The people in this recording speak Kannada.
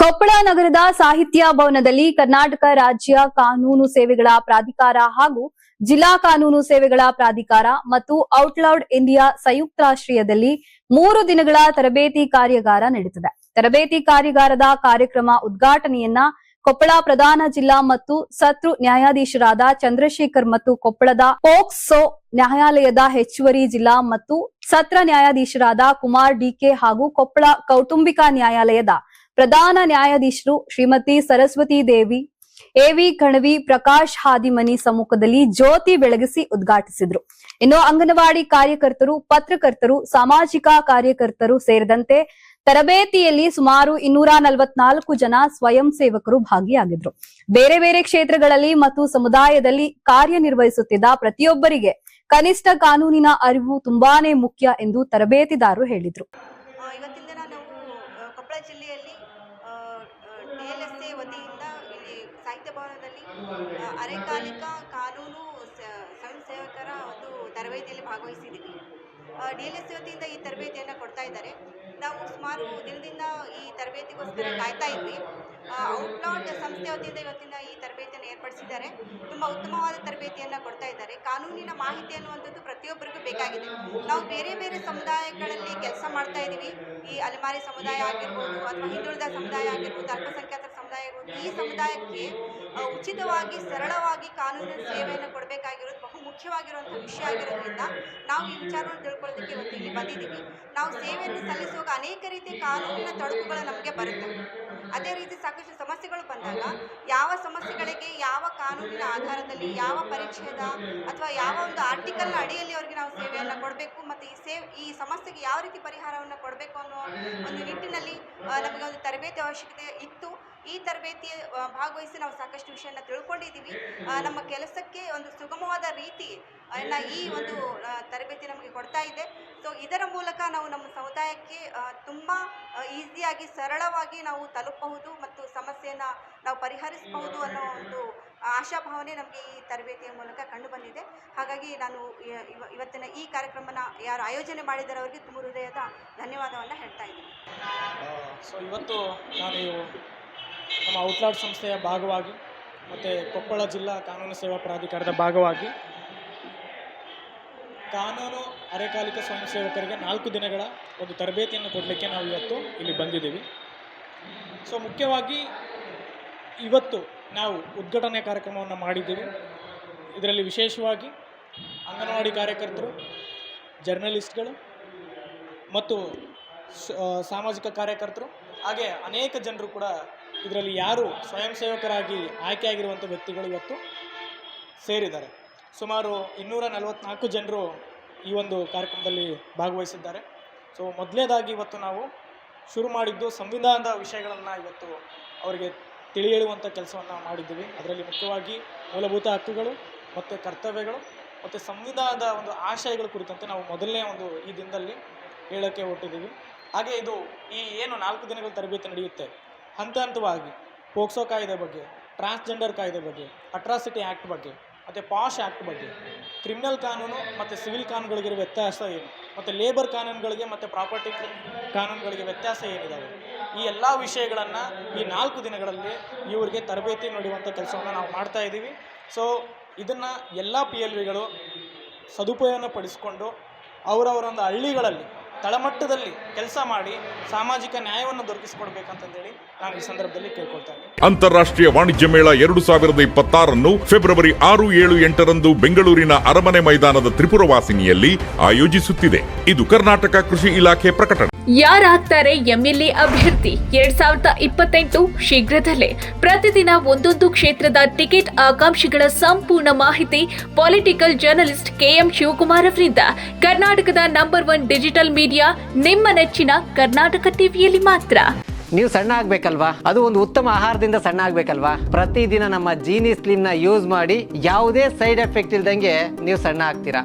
ಕೊಪ್ಪಳ ನಗರದ ಸಾಹಿತ್ಯ ಭವನದಲ್ಲಿ ಕರ್ನಾಟಕ ರಾಜ್ಯ ಕಾನೂನು ಸೇವೆಗಳ ಪ್ರಾಧಿಕಾರ ಹಾಗೂ ಜಿಲ್ಲಾ ಕಾನೂನು ಸೇವೆಗಳ ಪ್ರಾಧಿಕಾರ ಮತ್ತು ಔಟ್ಲೌಡ್ ಇಂಡಿಯಾ ಸಂಯುಕ್ತಾಶ್ರಯದಲ್ಲಿ 3 ದಿನಗಳ ತರಬೇತಿ ಕಾರ್ಯಾಗಾರ ನಡೆದಿದೆ. ತರಬೇತಿ ಕಾರ್ಯಾಗಾರದ ಕಾರ್ಯಕ್ರಮ ಉದ್ಘಾಟನೆಯನ್ನ ಕೊಪ್ಪಳ ಪ್ರಧಾನ ಜಿಲ್ಲಾ ಮತ್ತು ಸತ್ರ ನ್ಯಾಯಾಧೀಶರಾದ ಚಂದ್ರಶೇಖರ್ ಮತ್ತು ಕೊಪ್ಪಳದ ಪೋಕ್ಸೋ ನ್ಯಾಯಾಲಯದ ಹೆಚ್ಚುವರಿ ಜಿಲ್ಲಾ ಮತ್ತು ಸತ್ರ ನ್ಯಾಯಾಧೀಶರಾದ ಕುಮಾರ್ ಡಿಕೆ ಹಾಗೂ ಕೊಪ್ಪಳ ಕೌಟುಂಬಿಕ ನ್ಯಾಯಾಲಯದ ಪ್ರಧಾನ ನ್ಯಾಯಾಧೀಶರು ಶ್ರೀಮತಿ ಸರಸ್ವತಿ ದೇವಿ ಎವಿ ಕಣವಿ ಪ್ರಕಾಶ್ ಹಾದಿಮನಿ ಸಮ್ಮುಖದಲ್ಲಿ ಜ್ಯೋತಿ ಬೆಳಗಿಸಿ ಉದ್ಘಾಟಿಸಿದ್ರು. ಇನ್ನು ಅಂಗನವಾಡಿ ಕಾರ್ಯಕರ್ತರು, ಪತ್ರಕರ್ತರು, ಸಾಮಾಜಿಕ ಕಾರ್ಯಕರ್ತರು ಸೇರಿದಂತೆ ತರಬೇತಿಯಲ್ಲಿ ಸುಮಾರು 244 ಜನ ಸ್ವಯಂ ಸೇವಕರು ಭಾಗಿಯಾಗಿದ್ರು. ಬೇರೆ ಬೇರೆ ಕ್ಷೇತ್ರಗಳಲ್ಲಿ ಮತ್ತು ಸಮುದಾಯದಲ್ಲಿ ಕಾರ್ಯನಿರ್ವಹಿಸುತ್ತಿದ್ದ ಪ್ರತಿಯೊಬ್ಬರಿಗೆ ಕನಿಷ್ಠ ಕಾನೂನಿನ ಅರಿವು ತುಂಬಾನೇ ಮುಖ್ಯ ಎಂದು ತರಬೇತಿದಾರರು ಹೇಳಿದ್ರು. ಇವತ್ತಿನ ದಿನ ನಾವು ಕೊಪ್ಪಳ ಜಿಲ್ಲೆಯಲ್ಲಿ DLSA ವತಿಯಿಂದ ಇಲ್ಲಿ ಸಾಹಿತ್ಯ ಭವನದಲ್ಲಿ ಅರೆಕಾಲಿಕ ಕಾನೂನು ಸ್ವಯಂ ಸೇವಕರ ಒಂದು ತರಬೇತಿಯಲ್ಲಿ ಭಾಗವಹಿಸಿದ್ದೀವಿ. DLSA ವತಿಯಿಂದ ಈ ತರಬೇತಿಯನ್ನು ಕೊಡ್ತಾ ಇದ್ದಾರೆ. ನಾವು ಸುಮಾರು ದಿನದಿಂದ ಈ ತರಬೇತಿಗೋಸ್ಕರ ಕಾಯ್ತಾ ಇದ್ವಿ. ಔಟ್ಲಾಡ್ ಸಂಸ್ಥೆ ವತಿಯಿಂದ ಇವತ್ತಿನ ಈ ತರಬೇತಿಯನ್ನು ಏರ್ಪಡಿಸಿದ್ದಾರೆ. ತುಂಬ ಉತ್ತಮವಾದ ತರಬೇತಿಯನ್ನು ಕೊಡ್ತಾ ಇದ್ದಾರೆ. ಕಾನೂನಿನ ಮಾಹಿತಿ ಅನ್ನುವಂಥದ್ದು ಪ್ರತಿಯೊಬ್ಬರಿಗೂ ಬೇಕಾಗಿದೆ. ನಾವು ಬೇರೆ ಬೇರೆ ಸಮುದಾಯಗಳಲ್ಲಿ ಕೆಲಸ ಮಾಡ್ತಾ ಇದ್ದೀವಿ. ಈ ಅಲೆಮಾರಿ ಸಮುದಾಯ ಆಗಿರ್ಬೋದು, ಅಥವಾ ಹಿಂದುಳಿದ ಸಮುದಾಯ ಆಗಿರ್ಬೋದು, ಅಲ್ಪಸಂಖ್ಯಾತರ ಸಮುದಾಯ ಆಗಿರ್ಬೋದು, ಈ ಸಮುದಾಯಕ್ಕೆ ಉಚಿತವಾಗಿ ಸರಳವಾಗಿ ಕಾನೂನಿನ ಸೇವೆಯನ್ನು ಕೊಡಬೇಕಾಗಿರೋದು ಬಹು ಮುಖ್ಯವಾಗಿರುವಂಥ ವಿಷಯ ಆಗಿರೋದ್ರಿಂದ ನಾವು ಈ ವಿಚಾರವನ್ನು ತಿಳ್ಕೊಳ್ಳೋದಕ್ಕೆ ಇವತ್ತು ಇಲ್ಲಿ ಬಂದಿದ್ದೀವಿ. ನಾವು ಸೇವೆಯನ್ನು ಸಲ್ಲಿಸುವಾಗ ಅನೇಕ ರೀತಿಯ ಕಾನೂನಿನ ತೊಡಕುಗಳು ನಮಗೆ ಬರುತ್ತೆ. ಅದೇ ರೀತಿ ಸಾಕಷ್ಟು ಸಮಸ್ಯೆಗಳು ಬಂದಾಗ ಯಾವ ಸಮಸ್ಯೆಗಳಿಗೆ ಯಾವ ಕಾನೂನಿನ ಆಧಾರದಲ್ಲಿ, ಯಾವ ಪರಿಚಯದ ಅಥವಾ ಯಾವ ಒಂದು ಆರ್ಟಿಕಲ್ನ ಅಡಿಯಲ್ಲಿ ಅವರಿಗೆ ನಾವು ಸೇವೆಯನ್ನು ಕೊಡಬೇಕು ಮತ್ತು ಈ ಸಮಸ್ಯೆಗೆ ಯಾವ ರೀತಿ ಪರಿಹಾರವನ್ನು ಕೊಡಬೇಕು ಅನ್ನೋ ಒಂದು ನಿಟ್ಟಿನಲ್ಲಿ ನಮಗೆ ಒಂದು ತರಬೇತಿ ಅವಶ್ಯಕತೆ ಇತ್ತು. ಈ ತರಬೇತಿ ಭಾಗವಹಿಸಿ ನಾವು ಸಾಕಷ್ಟು ವಿಷಯನ ತಿಳ್ಕೊಂಡಿದ್ದೀವಿ. ನಮ್ಮ ಕೆಲಸಕ್ಕೆ ಒಂದು ಸುಗಮವಾದ ರೀತಿ ಈ ಒಂದು ತರಬೇತಿ ನಮಗೆ ಕೊಡ್ತಾ ಇದೆ. ಸೊ ಇದರ ಮೂಲಕ ನಾವು ನಮ್ಮ ಸಮುದಾಯಕ್ಕೆ ತುಂಬ ಈಸಿಯಾಗಿ ಸರಳವಾಗಿ ನಾವು ತಲುಪಬಹುದು ಮತ್ತು ಸಮಸ್ಯೆಯನ್ನು ನಾವು ಪರಿಹರಿಸಬಹುದು ಅನ್ನೋ ಒಂದು ಆಶಾಭಾವನೆ ನಮಗೆ ಈ ತರಬೇತಿಯ ಮೂಲಕ ಕಂಡು ಬಂದಿದೆ. ಹಾಗಾಗಿ ನಾನು ಇವತ್ತಿನ ಈ ಕಾರ್ಯಕ್ರಮನ ಯಾರು ಆಯೋಜನೆ ಮಾಡಿದ್ದಾರೆ ಅವರಿಗೆ ತುಂಬ ಹೃದಯದ ಧನ್ಯವಾದವನ್ನು ಹೇಳ್ತಾ ಇದ್ದೀನಿ. ಸೊ ಇವತ್ತು ನಾನು ನಮ್ಮ ಔಟ್ಲಾಡ್ ಸಂಸ್ಥೆಯ ಭಾಗವಾಗಿ ಮತ್ತು ಕೊಪ್ಪಳ ಜಿಲ್ಲಾ ಕಾನೂನು ಸೇವಾ ಪ್ರಾಧಿಕಾರದ ಭಾಗವಾಗಿ ಕಾನೂನು ಅರೆಕಾಲಿಕ ಸ್ವಯಂ ಸೇವಕರಿಗೆ 4 ದಿನಗಳ ಒಂದು ತರಬೇತಿಯನ್ನು ಕೊಡಲಿಕ್ಕೆ ನಾವು ಇವತ್ತು ಇಲ್ಲಿ ಬಂದಿದ್ದೀವಿ. ಸೊ ಮುಖ್ಯವಾಗಿ ಇವತ್ತು ನಾವು ಉದ್ಘಾಟನೆ ಕಾರ್ಯಕ್ರಮವನ್ನು ಮಾಡಿದ್ದೀವಿ. ಇದರಲ್ಲಿ ವಿಶೇಷವಾಗಿ ಅಂಗನವಾಡಿ ಕಾರ್ಯಕರ್ತರು, ಜರ್ನಲಿಸ್ಟ್ಗಳು ಮತ್ತು ಸಾಮಾಜಿಕ ಕಾರ್ಯಕರ್ತರು, ಹಾಗೆ ಅನೇಕ ಜನರು ಕೂಡ ಇದರಲ್ಲಿ ಯಾರು ಸ್ವಯಂ ಸೇವಕರಾಗಿ ಆಯ್ಕೆಯಾಗಿರುವಂಥ ವ್ಯಕ್ತಿಗಳು ಇವತ್ತು ಸೇರಿದ್ದಾರೆ. ಸುಮಾರು 244 ಜನರು ಈ ಒಂದು ಕಾರ್ಯಕ್ರಮದಲ್ಲಿ ಭಾಗವಹಿಸಿದ್ದಾರೆ. ಸೊ ಮೊದಲನೇದಾಗಿ ಇವತ್ತು ನಾವು ಶುರು ಮಾಡಿದ್ದು ಸಂವಿಧಾನದ ವಿಷಯಗಳನ್ನು ಇವತ್ತು ಅವರಿಗೆ ತಿಳಿ ಹೇಳುವಂಥ ಕೆಲಸವನ್ನು ಮಾಡಿದ್ದೀವಿ. ಅದರಲ್ಲಿ ಮುಖ್ಯವಾಗಿ ಮೂಲಭೂತ ಹಕ್ಕುಗಳು ಮತ್ತು ಕರ್ತವ್ಯಗಳು ಮತ್ತು ಸಂವಿಧಾನದ ಒಂದು ಆಶಯಗಳ ಕುರಿತಂತೆ ನಾವು ಮೊದಲನೇ ಒಂದು ಈ ದಿನದಲ್ಲಿ ಹೇಳೋಕ್ಕೆ ಹೊರಟಿದ್ದೀವಿ. ಹಾಗೆ ಇದು ಈ ಏನು 4 ದಿನಗಳ ತರಬೇತಿ ನಡೆಯುತ್ತೆ, ಹಂತ ಹಂತವಾಗಿ ಪೋಕ್ಸೋ ಕಾಯ್ದೆ ಬಗ್ಗೆ, ಟ್ರಾನ್ಸ್ಜೆಂಡರ್ ಕಾಯ್ದೆ ಬಗ್ಗೆ, ಅಟ್ರಾಸಿಟಿ ಆ್ಯಕ್ಟ್ ಬಗ್ಗೆ ಮತ್ತು ಪಾಶ್ ಆ್ಯಕ್ಟ್ ಬಗ್ಗೆ, ಕ್ರಿಮಿನಲ್ ಕಾನೂನು ಮತ್ತು ಸಿವಿಲ್ ಕಾನೂನುಗಳಿಗೆ ವ್ಯತ್ಯಾಸ ಏನು, ಮತ್ತು ಲೇಬರ್ ಕಾನೂನುಗಳಿಗೆ ಮತ್ತು ಪ್ರಾಪರ್ಟಿ ಕಾನೂನುಗಳಿಗೆ ವ್ಯತ್ಯಾಸ ಏನಿದ್ದಾವೆ, ಈ ಎಲ್ಲ ವಿಷಯಗಳನ್ನು ಈ 4 ದಿನಗಳಲ್ಲಿ ಇವರಿಗೆ ತರಬೇತಿ ನೀಡುವಂಥ ಕೆಲಸವನ್ನು ನಾವು ಮಾಡ್ತಾ ಇದ್ದೀವಿ. ಸೊ ಇದನ್ನು ಎಲ್ಲ PLVಗಳು ಸದುಪಯೋಗ ಪಡಿಸಿಕೊಂಡು ಅವರವರೊಂದು ಹಳ್ಳಿಗಳಲ್ಲಿ ತಳಮಟ್ಟದಲ್ಲಿ ಕೆಲಸ ಮಾಡಿ ಸಾಮಾಜಿಕ ನ್ಯಾಯವನ್ನು ದೊರಕಿಸಿಕೊಡ್ಬೇಕಂತಂದೇಳಿ ನಾನು ಈ ಸಂದರ್ಭದಲ್ಲಿ ಕೇಳ್ಕೊಳ್ತಾ ಇದ್ದೀನಿ. ಅಂತಾರಾಷ್ಟ್ರೀಯ ವಾಣಿಜ್ಯ ಮೇಳ 2026 ಫೆಬ್ರವರಿ 6, 7, 8ರಂದು ಬೆಂಗಳೂರಿನ ಅರಮನೆ ಮೈದಾನದ ತ್ರಿಪುರವಾಸಿನಿಯಲ್ಲಿ ಆಯೋಜಿಸುತ್ತಿದೆ. ಇದು ಕರ್ನಾಟಕ ಕೃಷಿ ಇಲಾಖೆ ಪ್ರಕಟಣೆ. ಯಾರಾಗ್ತಾರೆ MLA ಅಭ್ಯರ್ಥಿ 2028 ಶೀಘ್ರದಲ್ಲೇ. ಪ್ರತಿದಿನ ಒಂದೊಂದು ಕ್ಷೇತ್ರದ ಟಿಕೆಟ್ ಆಕಾಂಕ್ಷಿಗಳ ಸಂಪೂರ್ಣ ಮಾಹಿತಿ ಪೊಲಿಟಿಕಲ್ ಜರ್ನಲಿಸ್ಟ್ KM ಶಿವಕುಮಾರ್ ಅವರಿಂದ. ಕರ್ನಾಟಕದ ನಂಬರ್ 1 ಡಿಜಿಟಲ್ ಮೀಡಿಯಾ ನಿಮ್ಮ ನೆಚ್ಚಿನ ಕರ್ನಾಟಕ ಟಿವಿಯಲ್ಲಿ ಮಾತ್ರ. ನೀವು ಸಣ್ಣ ಆಗ್ಬೇಕಲ್ವಾ? ಅದು ಒಂದು ಉತ್ತಮ ಆಹಾರದಿಂದ ಸಣ್ಣ ಆಗ್ಬೇಕಲ್ವಾ? ಪ್ರತಿದಿನ ನಮ್ಮ ಜೀನಿ ಸ್ಲಿಮ್ ನ ಯೂಸ್ ಮಾಡಿ ಯಾವುದೇ ಸೈಡ್ ಎಫೆಕ್ಟ್ ಇಲ್ದಂಗೆ ನೀವು ಸಣ್ಣ ಆಗ್ತೀರಾ.